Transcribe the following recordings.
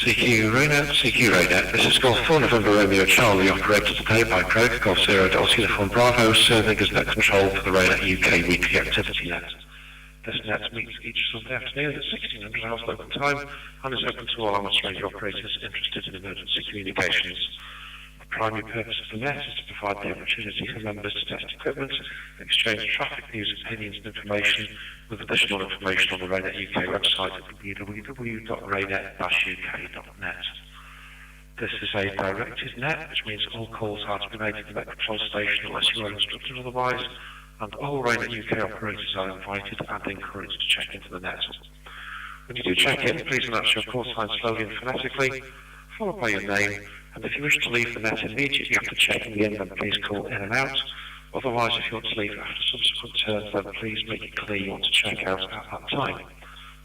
CQ RAYNET, CQ RAYNET. This is Golf 4 November Romeo Charlie, operated today by Craig, Golf 0 Delta Uniform Bravo, serving as net control for the RAYNET-UK weekly activity net. This net meets each Sunday afternoon at 1600 hours local time and is open to all amateur radio operators interested in emergency communications. The primary purpose of the net is to provide the opportunity for members to test equipment, exchange traffic news, opinions and information, with additional information on the RAYNET-UK website at www.raynet-uk.net. This is a directed net, which means all calls are to be made to the net control station unless you are instructed otherwise, and all RAYNET-UK operators are invited and encouraged to check into the net. When you do check in, please announce your call sign slowly and phonetically, followed by your name, and if you wish to leave the net immediately after checking in, then please call in and out. Otherwise, if you want to leave after subsequent turns, then please make it clear you want to check out at that time.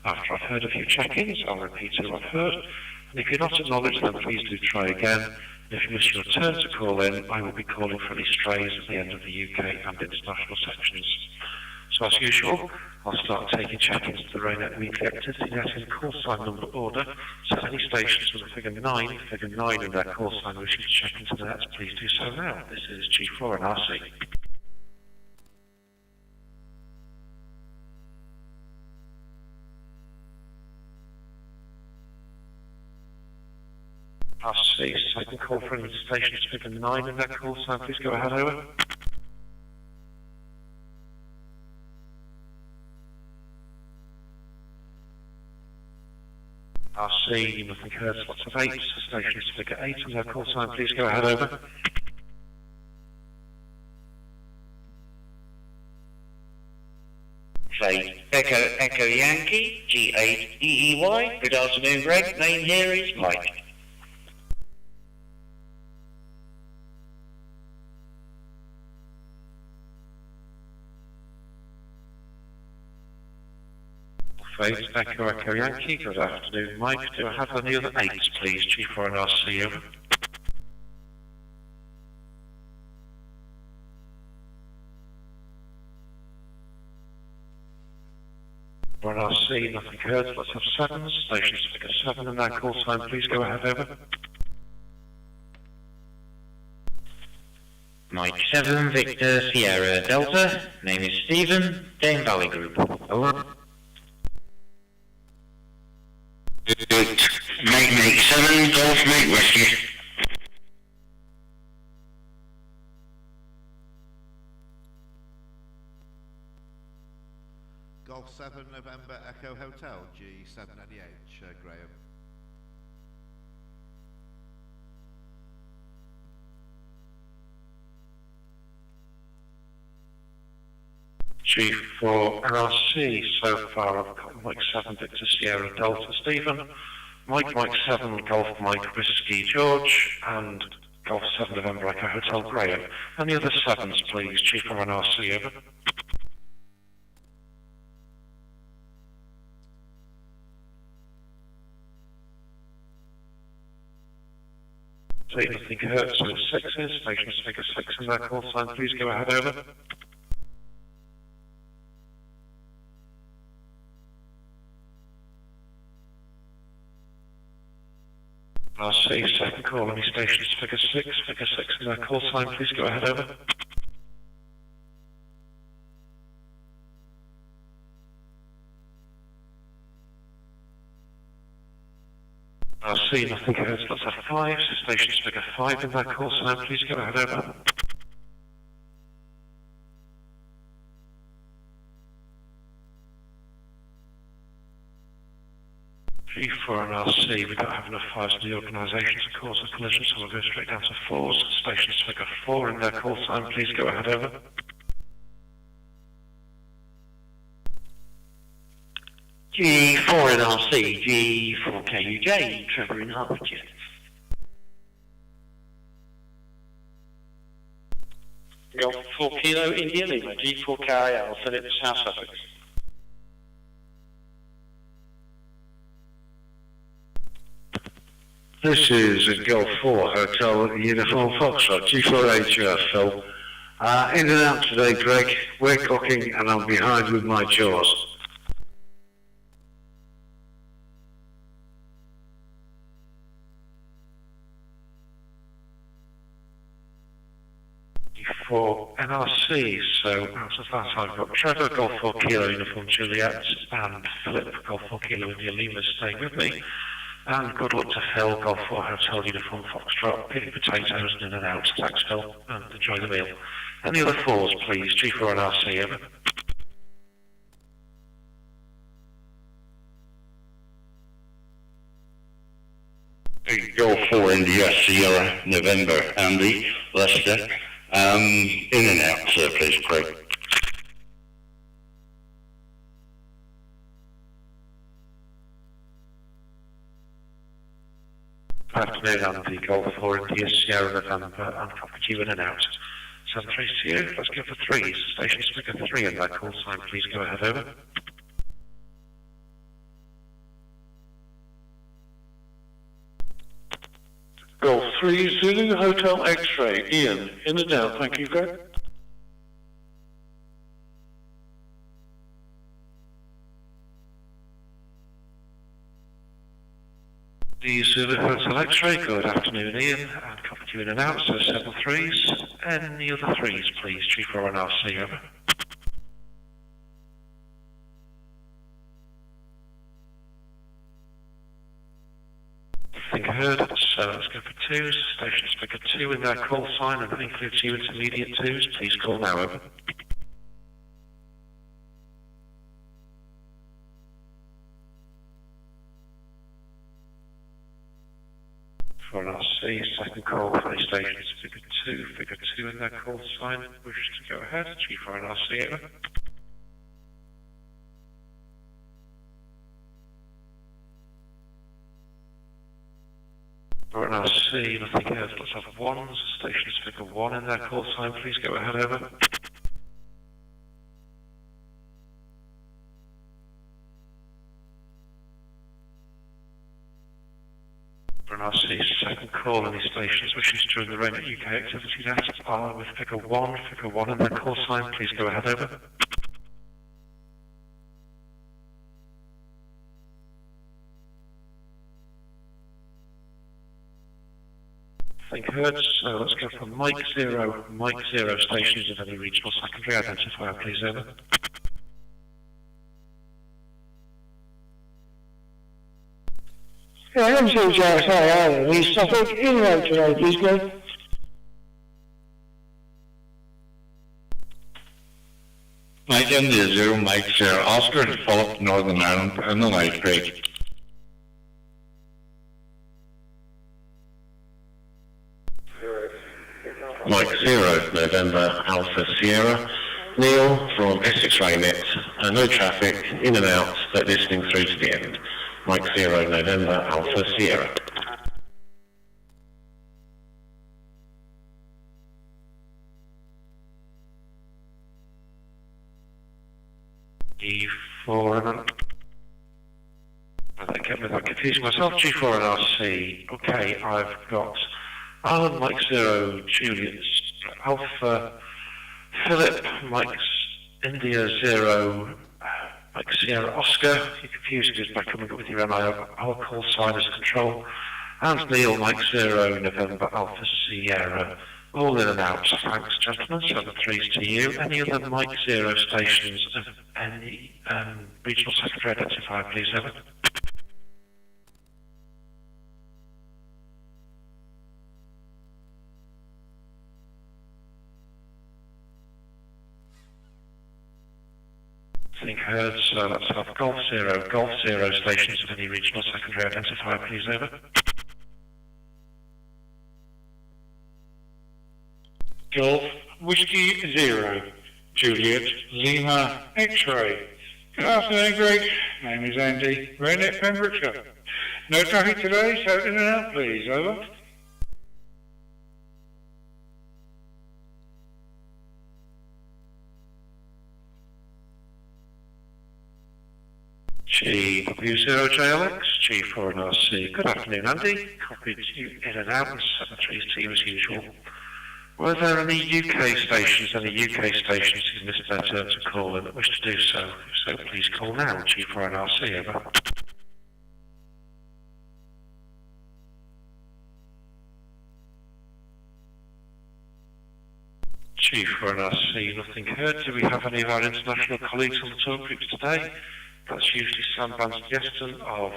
After I've heard a few check-ins, I'll repeat who I've heard, and if you're not acknowledged, then please do try again. And if you miss your turn to call in, I will be calling for any strays at the end of the UK and international sections. So as usual, I'll start taking check-ins to the RAYNET weekly activity net in call sign number order, so any stations with a figure 9 in their call sign wishing to check into the net, please do so now. This is G4 and RC. RC, second call for any stations with figure 9 in their call sign, please go ahead, over. RC, nothing heard, lots of 8, stations figure 8 in their call sign, please go ahead, over. Say, Echo Yankee, G8 EEY, good afternoon Greg, name here is Mike. 8 Echo Echo Yankee, good afternoon Mike. Do I have any other 8s please? G4NRC over. RNRC, nothing heard, let's have 7s, station figure 7 and that call sign please go ahead over. Mike 7, Victor Sierra Delta, name is Stephen, Dane Valley Group. Over. Mike 7, Golf Mike Whiskey. Golf 7 November Echo Hotel, G798, Graham. G4 NRC, so far I've got Mike 7 Victor Sierra Delta Stephen, Mike 7 Golf Mike Whiskey George, and Golf 7 November Echo Hotel Graham. Any other 7s please, G4 NRC over. See nothing heard, so it's 6s, station figure 6 and that call sign please go ahead over. RC, second call, any stations figure 6 and that call sign please go ahead over. RC, nothing heard, let's have 5, stations figure 5 and that call sign please go ahead over. G4 and RC, we don't have enough 5s in the organisation to cause a collision, so we'll go straight down to 4s. Stations figure 4 in their call sign, please go ahead over. G4 and RC, G4KUJ, Trevor in Hertfordshire. Golf 4 Kilo India Lima, G4KIL, Philip South Sussex. This is Golf 4 Hotel Uniform Foxtrot, G4HF, Phil. In and out today, Greg. We're cooking and I'm behind with my chores. G4 NRC, so out of that I've got Trevor, Golf 4 Kilo Uniform Juliet, and Philip, Golf 4 Kilo India Lima staying with me. And good luck to Phil, Golf 4 Hotel Uniform Foxtrot, peeling potatoes in and out. Thanks Phil, and enjoy the meal. Any other 4s please, G4 and RC over. Golf 4 India Sierra November Andy Leicester. In and out, sir, please, Craig. Afternoon, Andy, Golf 4 India Sierra November, and copy you in and out. 7 3 to you, let's go for 3s. Station figure 3 in that call sign, please go ahead over. Golf 3 Zulu Hotel X-Ray, Ian. In and out, thank you, Greg. The Zulu Hotel X-Ray, good afternoon Ian, and copy you in and out, so 7 3s. Any other 3s please, G4 and RC over. I think I heard, so let's go for 2s, station figure 2 in their call sign, and that includes you intermediate 2s, please call now over. For an RC, second call, play stations figure 2 in their call sign, wish to go ahead, G4 and RC over. For an RC, nothing else, let's have 1s, stations figure 1 in their call sign, please go ahead over. second call. Any stations wishing to join the RAYNET-UK activity net are with figure 1, and their call sign. Please go ahead, over. I think heard, so let's go for Mike 0 stations of any regional secondary identifier, please, over. Yeah, M2JSA, East Suffolk, in road today, please go. Mike India 0, Mike 0, Oscar, Philip, Northern Ireland, and the night, Craig. Mike 0, November, Alpha Sierra, Neil from Essex RAYNET, no traffic, in and out, but listening through to the end. Mike 0, November, Alpha Sierra. G4 and I get without confusing myself. G4 and RC. Okay, I've got Alan, Mike 0, Juliet, Alpha, Philip, Mike India 0, Mike Sierra Oscar. You're confusing us by coming up with your MIO. I'll call sign as control. And Neil, Mike 0, November, Alpha Sierra. All in and out. Thanks, gentlemen. 7-3s to you. Any other Mike 0 stations of any regional secretary identifier, please, over. I think heard, so let's have Golf 0 stations of any regional secondary identifier, please, over. Golf Whiskey 0, Juliet Lima X-Ray. Good afternoon, Greg. Name is Andy, RAYNET Pembrokeshire. No traffic today, so in and out, please, over. GW0JLX, G4 and RC. Good afternoon, Andy. Copied you in and out, and 7-3s to you as usual. Were there any UK stations who missed their turn to call and that wish to do so? If so, please call now, G4 and RC, over. G4 and RC, nothing heard. Do we have any of our international colleagues on the talk groups today? That's usually Sam Van Stiesten of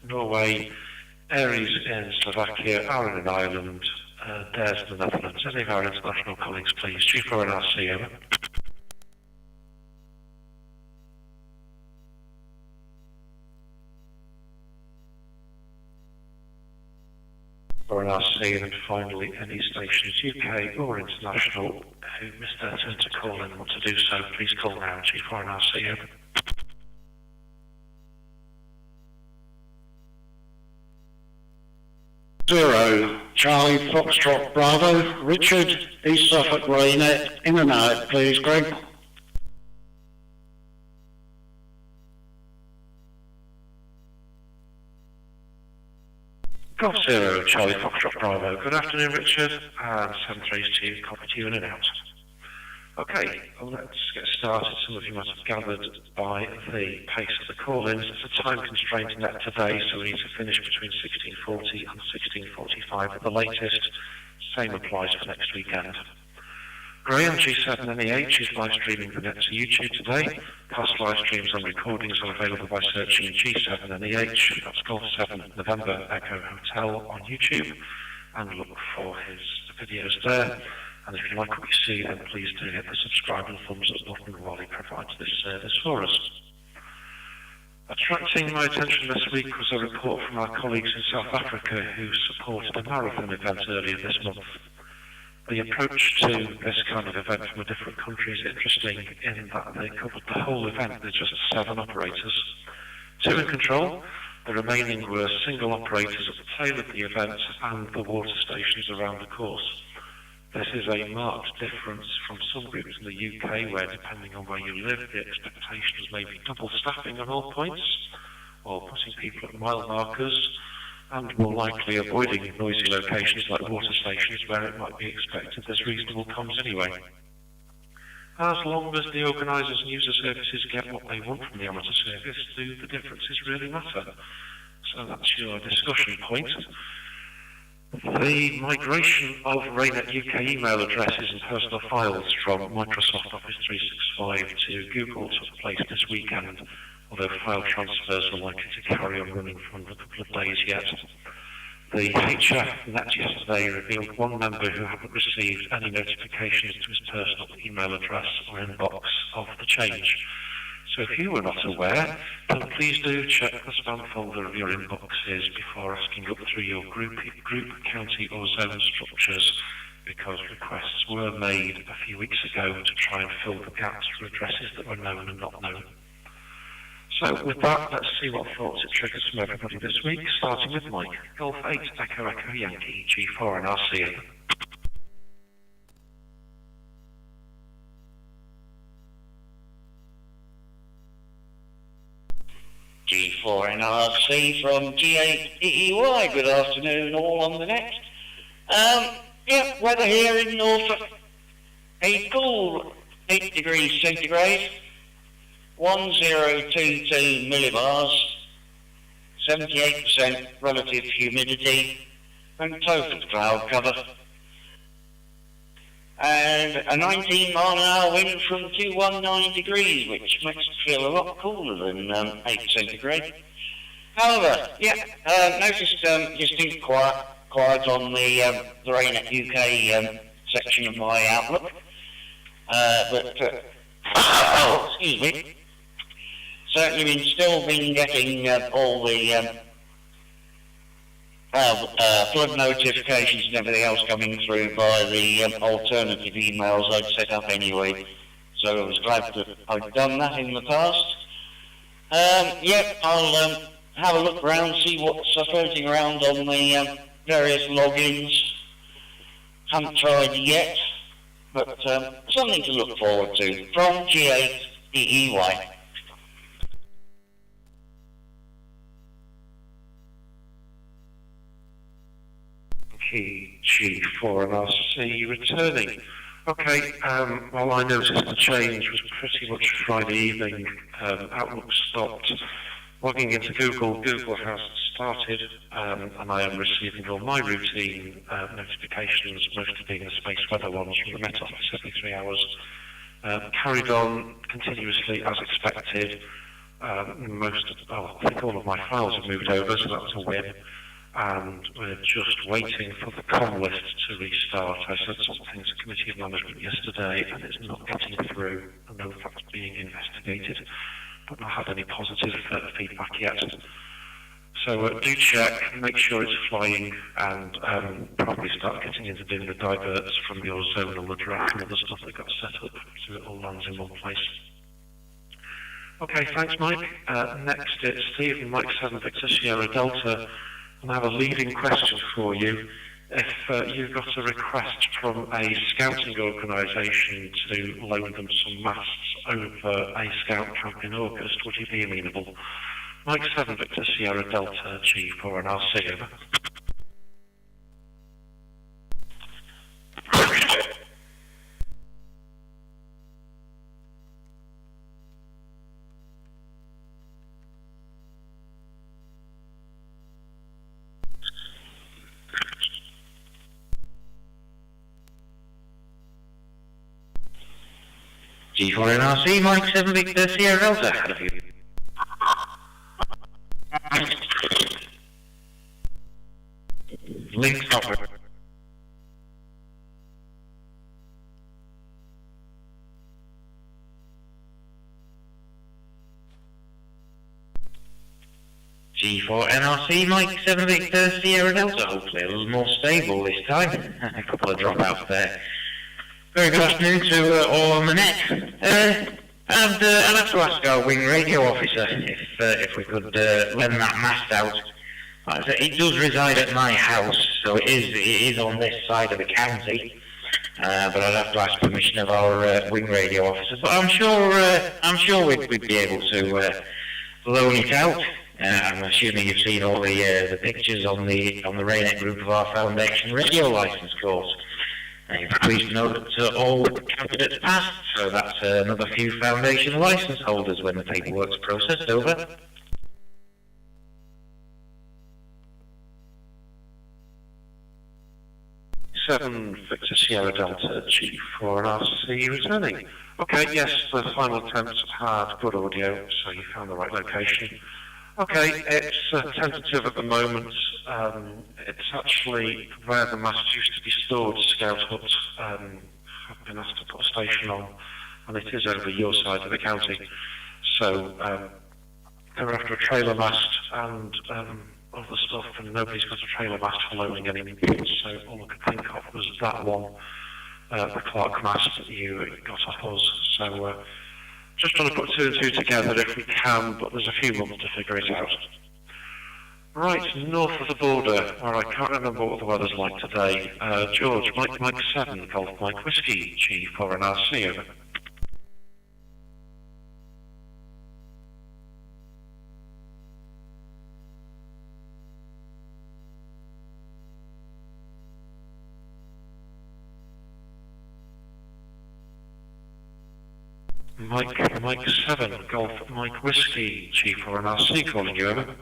Norway, Aries in Slovakia, Aaron in Ireland, Dares in the Netherlands. Any of our international colleagues, please. G4 and RC, over. And RC, and finally any stations UK or international who missed their turn to call and want to do so, please call now, G4 and RC, over. Zero, Charlie Foxtrot Bravo, Richard, East Suffolk RAYNET, in and out, please, Greg. Golf 0, Charlie Foxtrot Bravo. Good afternoon, Richard, and 7-3s to you, copy to you in and out. Okay, well, let's get started. Some of you might have gathered by the pace of the call-ins. It's a time-constrained net today, so we need to finish between 16:40 and 16:45 at the latest. Same applies for next weekend. Graham, G7NEH, is live streaming the net to YouTube today. Past live streams and recordings are available by searching G7NEH, that's Golf 7 November Echo Hotel on YouTube, and look for his videos there. And if you like what you see, then please do hit the subscribe and thumbs up button while he provides this service for us. Attracting my attention this week was a report from our colleagues in South Africa who supported a marathon event earlier this month. The approach to this kind of event from a different country is interesting in that they covered the whole event with just 7 operators. 2 in control, the remaining were single operators at the tail of the event and the water stations around the course. This is a marked difference from some groups in the UK where, depending on where you live, the expectations may be double staffing on all points, or putting people at mile markers, and more likely avoiding noisy locations like water stations where it might be expected there's reasonable comms anyway. As long as the organisers and user services get what they want from the amateur service, do the differences really matter? So that's your discussion point. The migration of RAYNET-UK email addresses and personal files from Microsoft Office 365 to Google took place this weekend, although file transfers are likely to carry on running for another couple of days yet. The HFNet yesterday revealed one member who hadn't received any notifications to his personal email address or inbox of the change. So if you were not aware, then please do check the spam folder of your inboxes before asking up through your group, county or zone structures, because requests were made a few weeks ago to try and fill the gaps for addresses that were known and not known. So with that, let's see what thoughts it triggers from everybody this week, starting with Mike. Golf 8, Echo Echo Yankee, G4 and RC. G4 NRC from G8 EEY. Good afternoon, all on the net. Yeah, weather here in Norfolk. A cool 8 degrees centigrade, 1022 millibars, 78% relative humidity, and total cloud cover. And a 19 mile an hour wind from 219 degrees, which makes it feel a lot cooler than 8 centigrade. However, yeah, noticed distinct quiet on the RAYNET-UK section of my Outlook. Excuse me. Certainly still been getting all the flood notifications and everything else coming through by the alternative emails I'd set up anyway. So I was glad that I'd done that in the past. Yeah, I'll have a look around, see what's floating around on the various logins. Haven't tried yet, but something to look forward to. From G8 EEY. G4 and RC returning. Okay, well I noticed the change was pretty much Friday evening. Outlook stopped. Logging into Google, Google has started, and I am receiving all my routine notifications, mostly being the space weather ones from the Met Office every 3 hours. Carried on continuously as expected. I think all of my files have moved over, so that was a win. And we're just waiting for the com list to restart. I said something to Committee of Management yesterday, and it's not getting through. I know that's being investigated, but not had any positive feedback yet. So do check, make sure it's flying, and probably start getting into doing the diverts from your zonal address and other stuff that got set up so it all lands in one place. Okay, thanks Mike. Next it's Stephen, Mike 7 Victor Sierra Delta. And I have a leading question for you. If you got a request from a scouting organisation to loan them some masts over a scout camp in August, would you be amenable? Mike 7 Victor Sierra Delta G4 and RC over. G4 NRC, Mike 7 Victor Sierra Delta, ahead of you. Link software. G4 NRC, Mike 7 Victor Sierra Delta, hopefully a little more stable this time. A couple of dropouts there. Very good afternoon to all on the net. And I'd have to ask our wing radio officer if we could lend that mast out. Like I said, it does reside at my house, so it is on this side of the county. But I'd have to ask permission of our wing radio officer. But I'm sure we'd be able to loan it out. I'm assuming you've seen all the pictures on the RAYNET group of our Foundation radio license course. You're pleased to know that all candidates passed, so that's another few Foundation license holders when the paperwork's processed. Over. Victor Sierra Delta G4 and RC returning. Okay, yes, the final attempt had good audio, so you found the right location. Okay, it's tentative at the moment. It's actually where the masts used to be stored. Scout Hut have been asked to put a station on, and it is over your side of the county. So they're after a trailer mast and other stuff, and nobody's got a trailer mast for loading any goods, so all I could think of was that one, the Clark mast that you got off us. So just trying to put two and two together if we can, but there's a few months to figure it out. Right, north of the border, where I can't remember what the weather's like today. George, Mike 7, Golf Mike Whiskey, G4 and RC, over. Mike 7, Golf Mike Whiskey, G4 and RC calling you, over.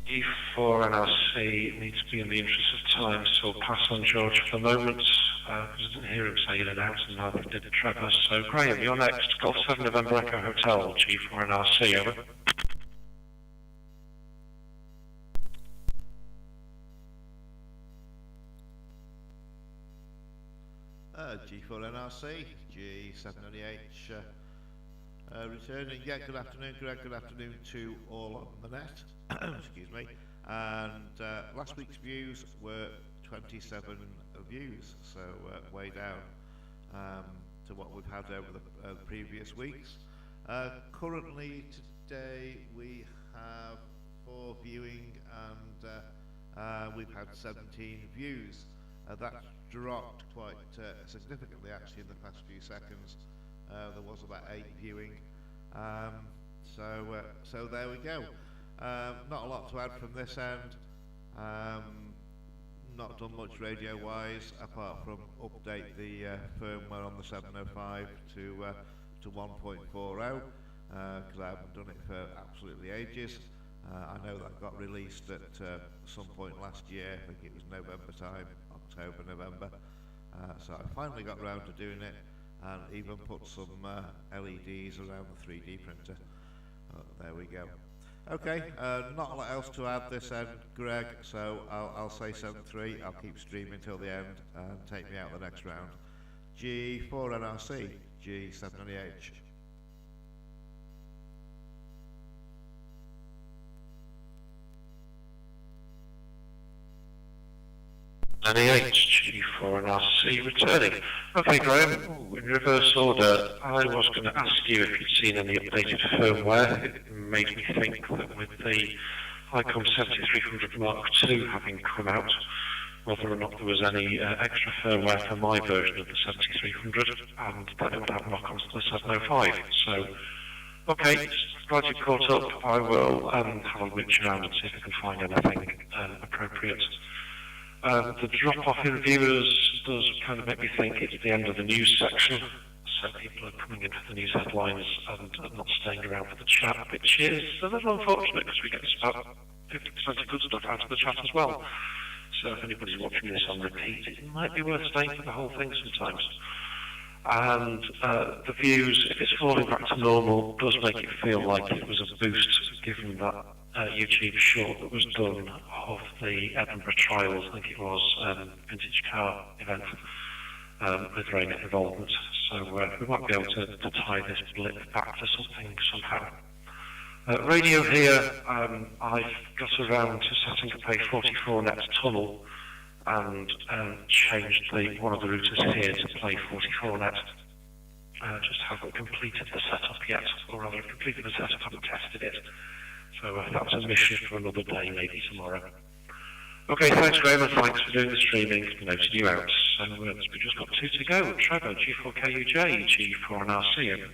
G4 and RC need to be in the interest of time, so I'll pass on George for the moment, because I didn't hear him say in and out, and neither did Trevor. So Graham, you're next, Golf 7 November Echo Hotel, G4 and RC, over. G4 NRC, G798, returning. Yeah, good afternoon, Greg. Good afternoon to all on the net. Excuse me. And last week's views were 27 views, so way down to what we've had over the previous weeks. Currently today we have 4 viewing and we've had 17 views. That's dropped quite significantly actually in the past few seconds. There was about 8 viewing, so there we go. Not a lot to add from this end. Not done much radio wise apart from update the firmware on the 705 to 1.40 because I haven't done it for absolutely ages. I know that got released at some point last year. I think it was November time, October, November. So I finally got round to doing it and even put some LEDs around the 3D printer. There we go. Okay, not a lot else to add this end, Greg, so I'll say 7-3. I'll keep streaming till the end and take me out the next round. G4 NRC, G798. G4 and RC returning. Okay, Graham, in reverse order, I was going to ask you if you'd seen any updated firmware. It made me think that with the ICOM 7300 Mark II having come out, whether or not there was any extra firmware for my version of the 7300, and that it would have knock-ons to the 705. So, okay, glad you caught up. I will have a reach around and see if I can find anything appropriate. The drop-off in viewers does kind of make me think it's the end of the news section, so people are coming into the news headlines and not staying around for the chat, which is a little unfortunate because we get about 50% of good stuff out of the chat as well. So if anybody's watching this on repeat, it might be worth staying for the whole thing sometimes. And the views, if it's falling back to normal, does make it feel like it was a boost, given that YouTube short that was done of the Edinburgh Trials, I think it was, vintage car event with RAYNET involvement. So we might be able to tie this blip back to something somehow. Radio here, I've got around to setting up a 44-net tunnel and changed one of the routers here to play 44-net. Just haven't completed the setup yet, or rather I've completed the setup, haven't tested it. So that's a mission for another day, maybe tomorrow. Okay, thanks Graham, and thanks for doing the streaming. Noted you out. So we've just got 2 to go. Trevor, G4KUJ, G4NRC. Over.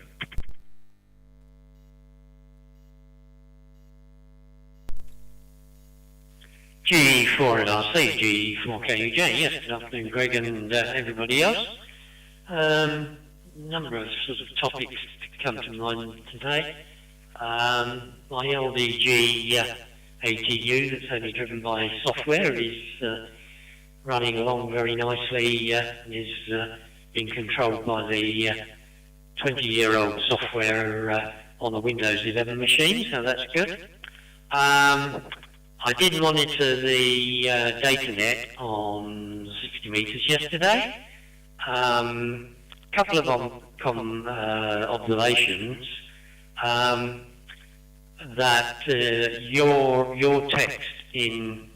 G4NRC, G4KUJ. Yes, good afternoon, Greg and everybody else. Number of sort of topics to come to mind today. My LDG ATU that's only driven by software is running along very nicely, is being controlled by the 20-year-old software on the Windows 11 machine, so that's good. I did monitor the data on 60 metres yesterday. Couple of observations. That your text in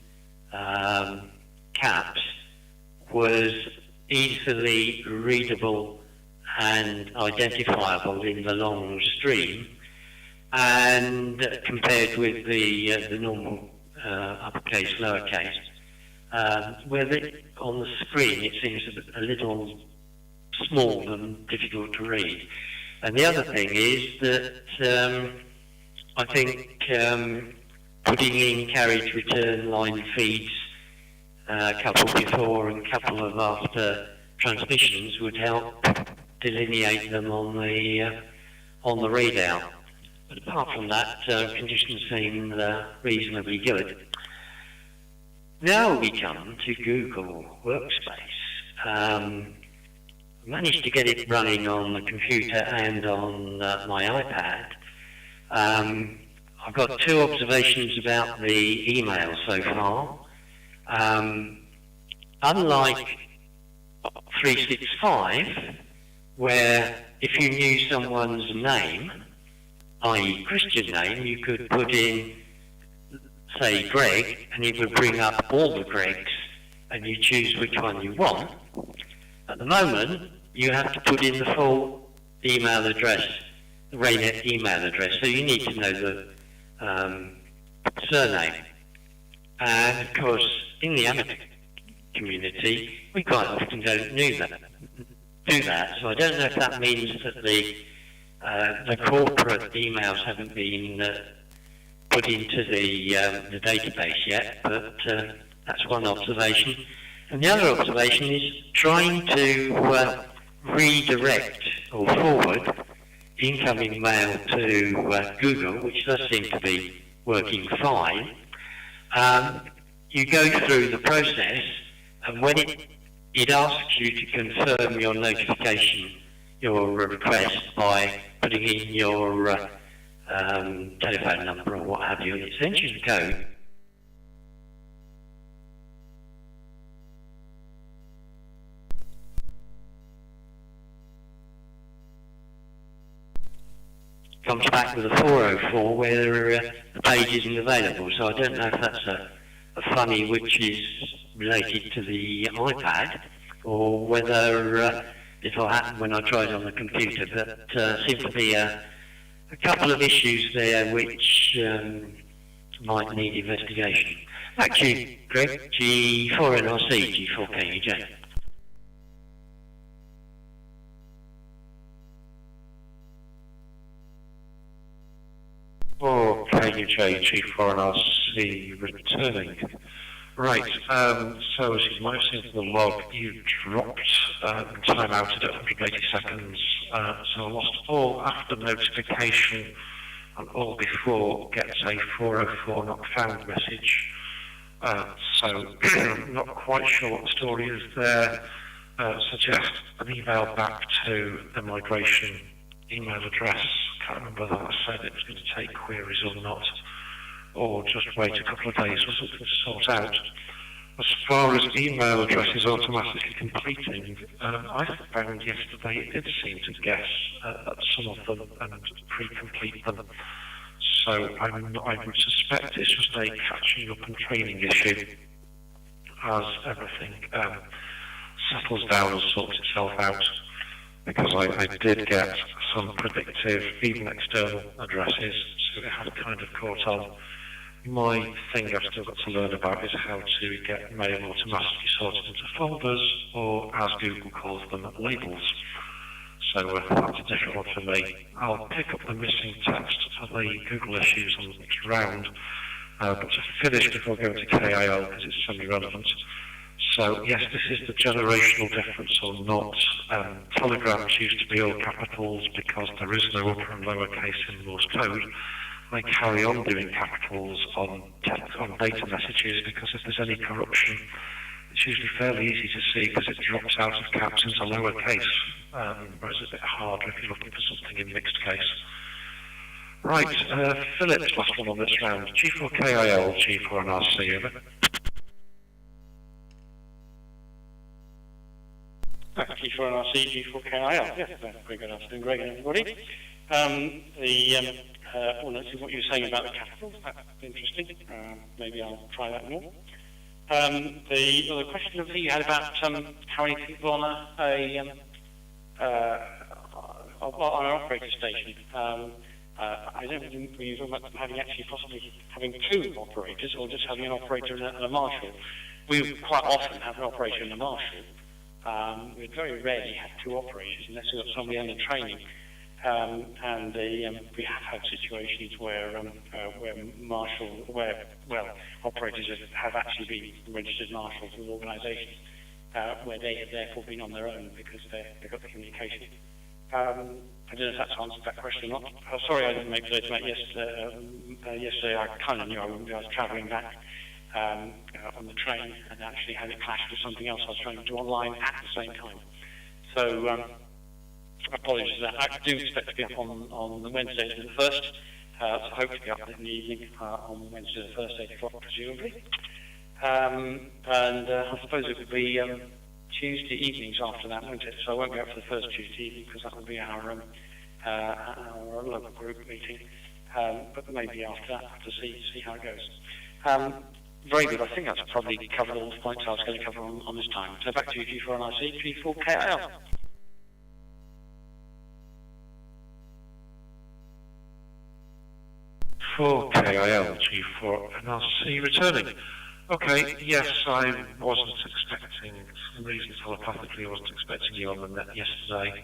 caps was easily readable and identifiable in the long stream, and compared with the normal uppercase, lowercase, where on the screen it seems a little small and difficult to read. And the other thing is that I think putting in carriage return line feeds a couple before and a couple of after transmissions would help delineate them on the readout. But apart from that, conditions seem reasonably good. Now we come to Google Workspace. Managed to get it running on the computer and on my iPad. I've got 2 observations about the email so far. Unlike 365, where if you knew someone's name, i.e. Christian name, you could put in, say, Greg, and it would bring up all the Gregs, and you choose which one you want. At the moment, you have to put in the full email address, the RAYNET email address, so you need to know the surname. And of course, in the amateur community, we quite often don't do that. So I don't know if that means that the corporate emails haven't been put into the database yet, but that's one observation. And the other observation is trying to redirect or forward incoming mail to Google, which does seem to be working fine. You go through the process, and when it asks you to confirm your notification, your request by putting in your telephone number or what have you, and it sends you the code. Comes back with a 404 where the page isn't available, so I don't know if that's a funny which is related to the iPad or whether it'll happen when I try it on the computer, but seems to be a couple of issues there which might need investigation. Back to you, Greg, G4NRC, G4KUJ. KUJ, G4NRC returning. Right, so as you might have seen from the log, you dropped time out at 180 seconds, so I lost all after notification and all before gets a 404 not found message. So not quite sure what the story is there. Suggest an email back to the migration email address. Can't remember whether I said it was going to take queries or not, or just wait a couple of days for something to sort out. As far as email addresses automatically completing, I found yesterday it did seem to guess at some of them and pre-complete them. So I would suspect it's just a catching up and training issue as everything settles down and sorts itself out. Because I did get some predictive, even external addresses, so it had kind of caught on. My thing I've still got to learn about is how to get mail automatically sorted into folders, or as Google calls them, labels. So that's a different one for me. I'll pick up the missing text for the Google issues on the next round, but to finish before going to KIL because it's semi-relevant. So yes, this is the generational difference or not. Telegrams used to be all capitals because there is no upper and lower case in Morse code. They carry on doing capitals on data messages because if there's any corruption, it's usually fairly easy to see because it drops out of caps into lowercase, whereas it's a bit harder if you're looking for something in mixed case. Right, Philip's last one on this round. G4KIL, G4NRC, over. G4NRC, G4KIL. Yes, very good afternoon, Greg and everybody. Well, let's see what you were saying about the capitals. That's interesting. Maybe I'll try that more. The other question that you had about how many people on an operator station. I don't know if you're talking about possibly having two operators or just having an operator and a marshal. We quite often have an operator and a marshal. We very rarely have two operators unless we've got somebody under training. And we have had situations where operators have actually been registered marshals with organisations where they have therefore been on their own because they've got the communication. I don't know if that's answered that question or not. Sorry I didn't make the date yesterday. I kind of knew I wouldn't be. I was travelling back on the train and actually had it clashed with something else I was trying to do online at the same time. So apologies for that. I do expect to be up on the Wednesday the 1st, so hopefully up in the evening on Wednesday the 1st, 8 o'clock presumably. And I suppose it would be Tuesday evenings after that, won't it? So I won't go up for the first Tuesday evening because that will be our local group meeting. But maybe after that, I'll have to see how it goes. Very good. I think that's probably covered all the points I was going to cover on this time. So back to you, G4NRC, G4KIL. For KIL, G4NRC returning. Okay, yes, I wasn't expecting, for some reason telepathically I wasn't expecting you on the net yesterday.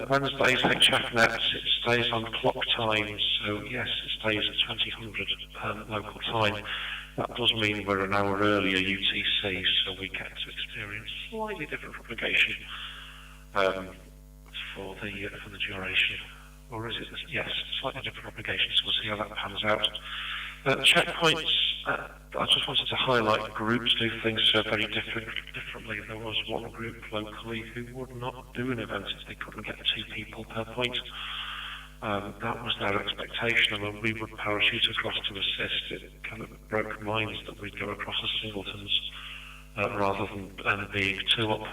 Wednesdays, HFNet, it stays on clock time, so yes, it stays at 2000 local time. That does mean we're an hour earlier UTC, so we get to experience slightly different propagation for the duration. Or is it? Yes, slightly different propagation, so we'll see how that pans out. Checkpoints, I just wanted to highlight groups do things so very differently. There was one group locally who would not do an event if they couldn't get 2 people per point. That was their expectation, and when we would parachute across to assist, it kind of broke minds that we'd go across as singletons rather than being 2 up.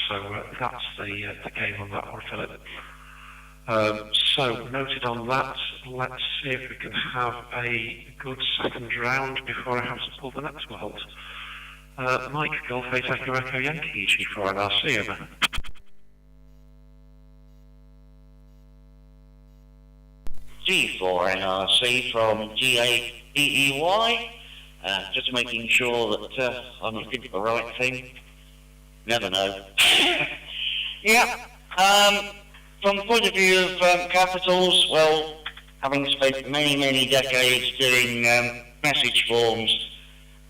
So that's the game on that one, Philip. So, noted on that, let's see if we can have a good second round before I have to pull the next to a halt. Mike, Golf 8 Echo Echo Yankee, G4NRC, over. G4NRC from GAEEY, just making sure that I'm looking for the right thing. Never know. Yeah. From the point of view of capitals, well, having spent many decades doing message forms,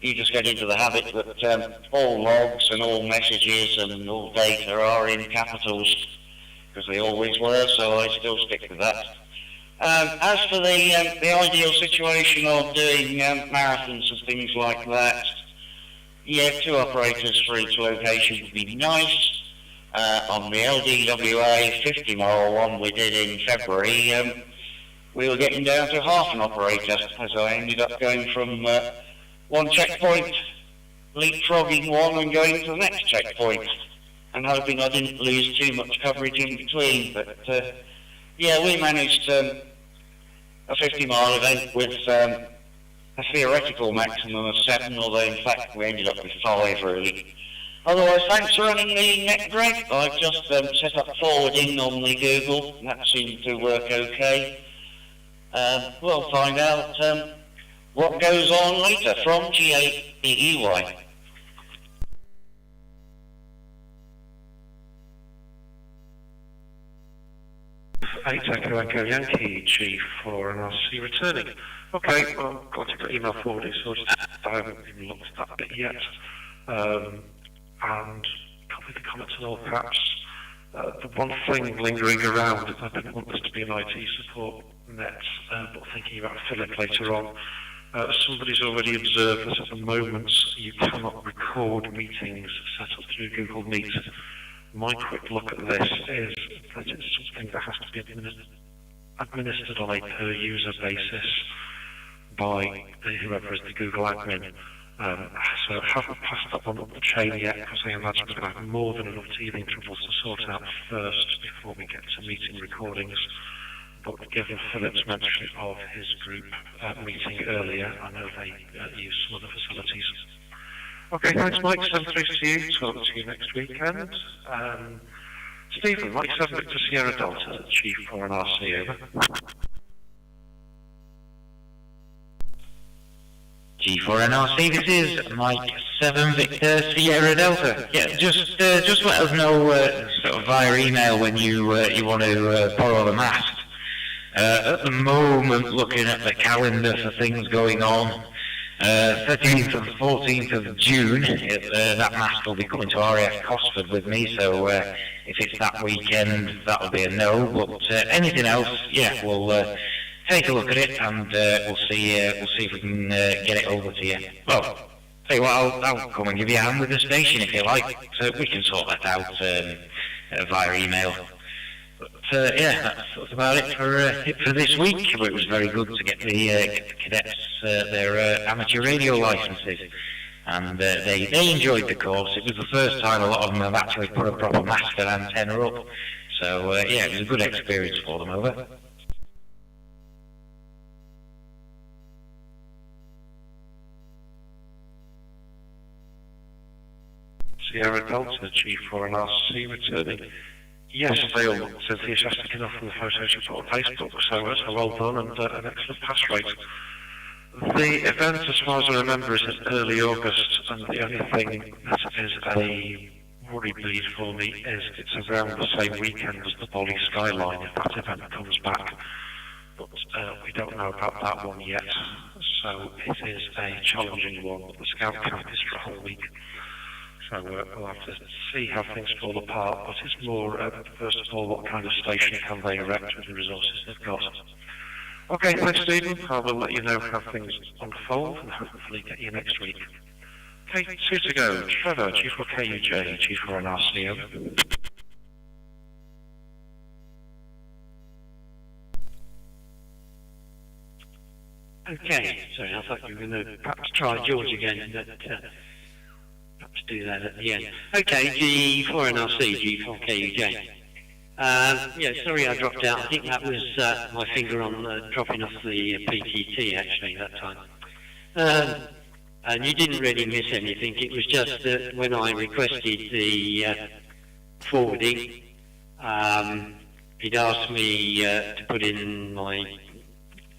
you just get into the habit that all logs and all messages and all data are in capitals, because they always were, so I still stick with that. As for the ideal situation of doing marathons and things like that, yeah, 2 operators for each location would be nice. On the LDWA 50-mile one we did in February, we were getting down to half an operator, as I ended up going from one checkpoint, leapfrogging one and going to the next checkpoint, and hoping I didn't lose too much coverage in between. But yeah, we managed a 50-mile event with a theoretical maximum of 7, although in fact we ended up with 5 really. Otherwise, thanks for running the net, Greg. I've just set up forwarding on the Google, and that seemed to work okay. We'll find out What goes on later from G8EEY? Eight Echo Echo Yankee G4 and RC returning. Okay, well, got to get email forwarding, so I haven't even looked at that bit yet. And copy the comments in all caps. The one thing lingering around is I didn't want this to be an IT support net, but thinking about Philip later on. Somebody's already observed that at the moment you cannot record meetings set up through Google Meet. My quick look at this is that it's something that has to be administered on a per user basis by whoever is the Google admin. So I haven't passed that one up the chain yet because I imagine we're going to have more than enough teething troubles to sort out first before we get to meeting recordings. But given Philip's mention of his group meeting earlier, I know they use some other facilities. Okay, thanks Mike, 7-3 to you, talk to you next weekend. Stephen, Mike 7 Victor Sierra Delta, G4 and RC, over. G4 NRC, this is Mike 7 Victor Sierra Delta. Yeah, just let us know sort of via email when you want to borrow the mast. At the moment, looking at the calendar for things going on, 13th and 14th of June, that mast will be coming to RAF Cosford with me, so if it's that weekend, that'll be a no, but anything else, yeah, we'll take a look at it and we'll see if we can get it over to you. Well, tell you what, I'll come and give you a hand with the station if you like, so we can sort that out via email. But yeah, that's about it for this week. But it was very good to get the cadets their amateur radio licences, and they enjoyed the course. It was the first time a lot of them have actually put a proper master antenna up, so yeah, it was a good experience for them. Over. Sierra Delta G4 and RC returning. Yes, they all looked enthusiastic enough from the photos you put on Facebook, so well done and an excellent pass rate. The event, as far as I remember, is in early August, and the only thing that is a worry bleed for me is it's around the same weekend as the Bolly Skyline, if that event comes back. But we don't know about that one yet, so it is a challenging one, but the Scout Camp is for a whole week. So we'll have to see how things fall apart, but it's more, first of all, what kind of station can they erect with the resources they've got. Okay, thanks Stephen. I will let you know how things unfold and hopefully get you next week. Okay, 2 to go. Trevor, G4KUJ, G4 and RC, over. Okay, sorry, I thought you were going to perhaps try George again, but perhaps do that at the end. Okay, G4 NRC, G4KUJ. Yeah, sorry I dropped out. I think that was my finger on dropping off the PTT actually that time. And you didn't really miss anything. It was just that when I requested the forwarding, he'd asked me to put in my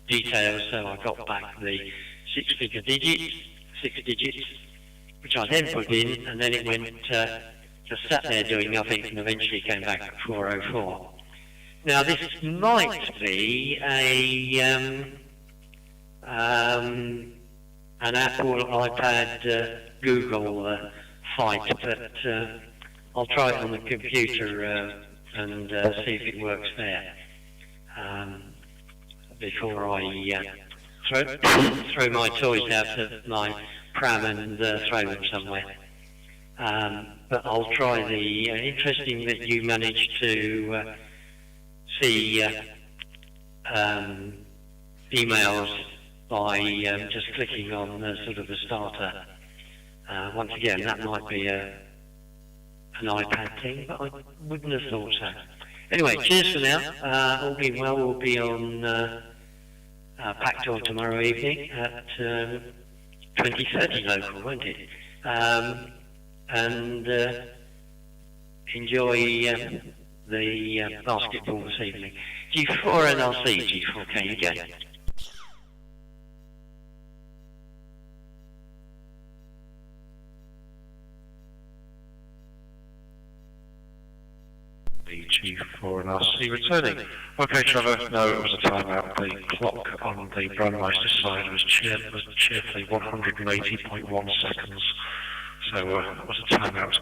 details, so I got back the 6 digits, which I then put in, and then it went just sat there doing nothing, and eventually came back at 404. Now this might be an Apple iPad Google fight, but I'll try it on the computer and see if it works there before I throw my toys out of my pram and throw them somewhere. But I'll try the interesting that you managed to see emails by just clicking on sort of the starter. Once again, that might be an iPad thing, but I wouldn't have thought so. Anyway, cheers for now. All being well, we'll be on Packdoor tomorrow evening at 20:30 local, won't it? And enjoy the basketball this evening. G4 NRC, G4K again. G4 and RC returning. Okay, Trevor, no, it was a timeout. The clock on the Brandmeister side was cheerfully 180.1 seconds. So it was a timeout.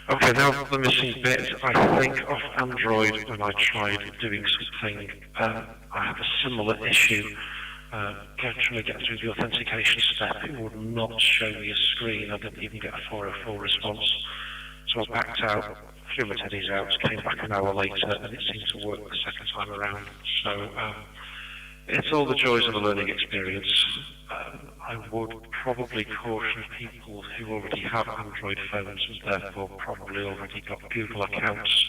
Okay, now the missing bit, I think, of Android when I tried doing something, I had a similar issue. Trying to get through the authentication step, it would not show me a screen. I didn't even get a 404 response. So I backed out, threw my teddies out, came back an hour later, and it seemed to work the second time around. So it's all the joys of a learning experience. I would probably caution people who already have Android phones and therefore probably already got Google accounts,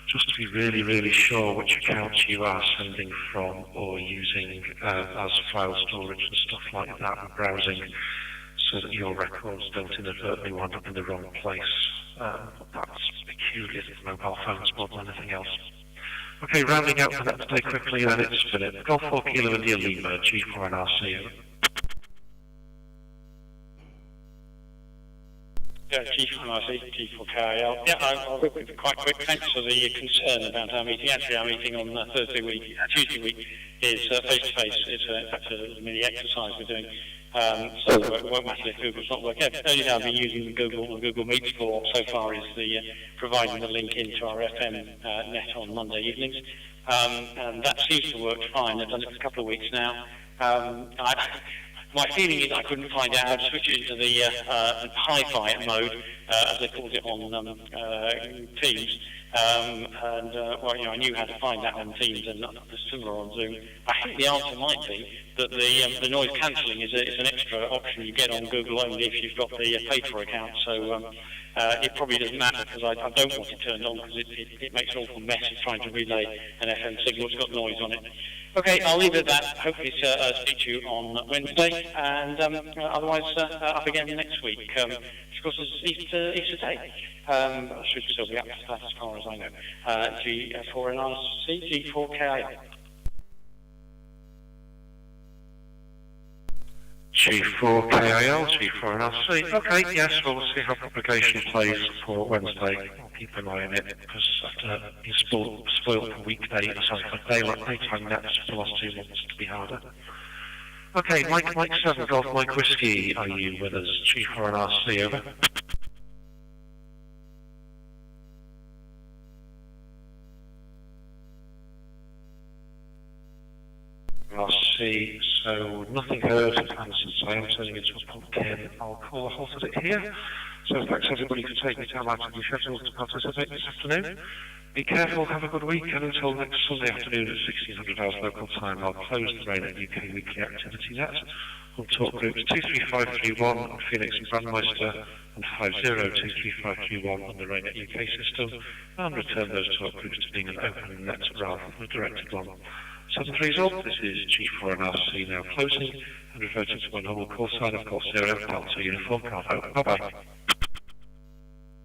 just to be really, really sure which accounts you are sending from or using as file storage and stuff like that, and browsing, so that your records don't inadvertently wind up in the wrong place. That's peculiar to mobile phones more than anything else. Okay, rounding out for that today quickly, then it's Philip. Golf 4 Kilo India Lima, G4 and RC. Yeah, G4KL. Yeah, I'll be quite quick. Thanks for the concern about our meeting. Actually, our meeting on Tuesday week is face-to-face. It's in fact a mini exercise we're doing. So it won't matter if Google's not working. The only thing I've been using the Google Meet for so far is the providing the link into our FM net on Monday evenings. And that seems to work fine. I've done it for a couple of weeks now. My feeling is I couldn't find out how to switch it into the hi-fi mode, as they called it on Teams. Well, you know, I knew how to find that on Teams and similar on Zoom. I think the answer might be that the noise cancelling is an extra option you get on Google only if you've got the paid-for account. So it probably doesn't matter because I don't want it turned on because it makes an awful mess of trying to relay an FM signal. It's got noise on it. Okay, I'll leave it at that. Hopefully speak to you on Wednesday, and otherwise up again next week. Of course, it's Easter Day. I should still be up to that as far as I know. G4 and RC, G4KL. G4KIL, G4 and RC. Okay, yes, we'll see how propagation plays for Wednesday. I'll keep an eye on it because after being spoiled for weekday, daytime nets for the last 2 months to be harder. Okay, Mike 7, Golf Mike Whiskey, are you with us? G4 and RC, over. RC, so nothing heard, and since I am turning into a pumpkin, I'll call a halt at it here. So thanks everybody for taking time out of your schedule to participate this afternoon. Be careful, have a good week, and until next Sunday afternoon at 1600 hours local time, I'll close the RAYNET-UK weekly activity net on talk groups 23531 on Pheonix and Brandmeister and 5023531 on the RAYNET-UK system, and return those talk groups to being an open net rather than a directed one. 7-3 result, this is G4 and RC now closing and reverting to my normal call sign of call 0 Delta Uniform Bravo. Bye bye.